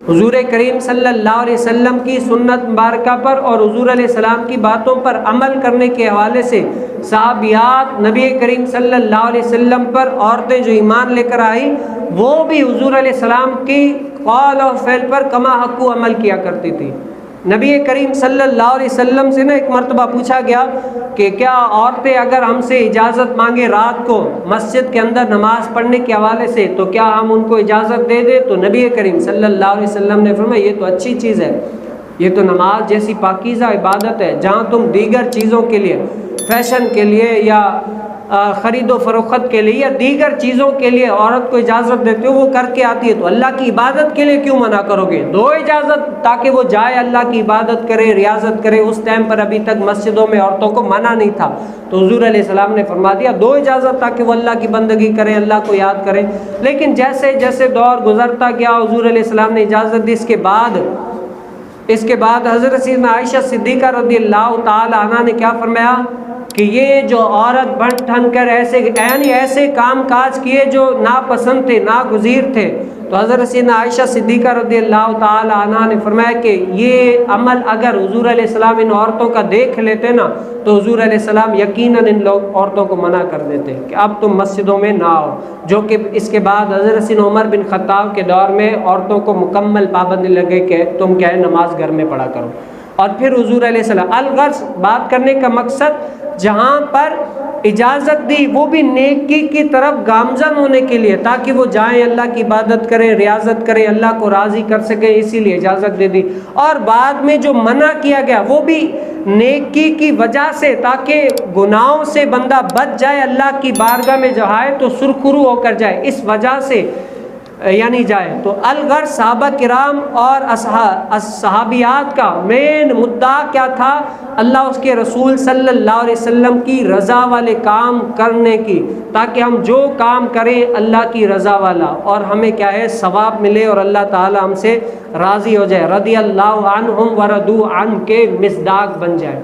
حضور کریم صلی اللہ علیہ وسلم کی سنت مبارکہ پر اور حضور علیہ السلام کی باتوں پر عمل کرنے کے حوالے سے صحابیات نبی کریم صلی اللہ علیہ وسلم پر عورتیں جو ایمان لے کر آئی وہ بھی حضور علیہ السلام کی قول اور فعل پر کما حقو عمل کیا کرتی تھی۔ نبی کریم صلی اللہ علیہ وسلم سے ایک مرتبہ پوچھا گیا کہ کیا عورتیں اگر ہم سے اجازت مانگے رات کو مسجد کے اندر نماز پڑھنے کے حوالے سے تو کیا ہم ان کو اجازت دے دیں؟ تو نبی کریم صلی اللہ علیہ وسلم نے فرمایا یہ تو اچھی چیز ہے، یہ تو نماز جیسی پاکیزہ عبادت ہے جہاں تم دیگر چیزوں کے لیے، فیشن کے لیے یا خرید و فروخت کے لیے یا دیگر چیزوں کے لیے عورت کو اجازت دیتے ہو وہ کر کے آتی ہے، تو اللہ کی عبادت کے لیے کیوں منع کرو گے؟ دو اجازت تاکہ وہ جائے اللہ کی عبادت کرے، ریاضت کرے۔ اس ٹائم پر ابھی تک مسجدوں میں عورتوں کو منع نہیں تھا، تو حضور علیہ السلام نے فرما دیا دو اجازت تاکہ وہ اللہ کی بندگی کرے، اللہ کو یاد کرے۔ لیکن جیسے جیسے دور گزرتا گیا حضور علیہ السلام نے اجازت دی۔ اس کے بعد حضرت سیدنا عائشہ صدیقہ رضی اللہ تعالی عنہ نے کیا فرمایا کہ یہ جو عورت بن ٹھن کر ایسے کام کاج کیے جو ناپسند تھے، ناگزیر تھے، تو حضرت سیدنا عائشہ صدیقہ رضی اللہ تعالی عنہ نے فرمایا کہ یہ عمل اگر حضور علیہ السلام ان عورتوں کا دیکھ لیتے نا تو حضور علیہ السلام یقیناً ان عورتوں کو منع کر دیتے کہ اب تم مسجدوں میں نہ آؤ، جو کہ اس کے بعد حضرت سیدنا عمر بن خطاب کے دور میں عورتوں کو مکمل پابندی لگے کہ تم کیا ہے نماز گھر میں پڑھا کرو۔ اور پھر حضور علیہ السلام الغرض بات کرنے کا مقصد جہاں پر اجازت دی وہ بھی نیکی کی طرف گامزن ہونے کے لیے تاکہ وہ جائیں اللہ کی عبادت کریں، ریاضت کریں، اللہ کو راضی کر سکیں، اسی لیے اجازت دے دی۔ اور بعد میں جو منع کیا گیا وہ بھی نیکی کی وجہ سے تاکہ گناہوں سے بندہ بچ جائے، اللہ کی بارگاہ میں جو آئے تو سرخرو ہو کر جائے، اس وجہ سے یعنی جائے۔ تو الغرض صحابہ کرام اور صحابیات کا مین مدعا کیا تھا؟ اللہ اس کے رسول صلی اللہ علیہ وسلم کی رضا والے کام کرنے کی، تاکہ ہم جو کام کریں اللہ کی رضا والا اور ہمیں کیا ہے ثواب ملے اور اللہ تعالی ہم سے راضی ہو جائے، رضی اللہ عنہم ورضوا عنہ کے مصداق بن جائے۔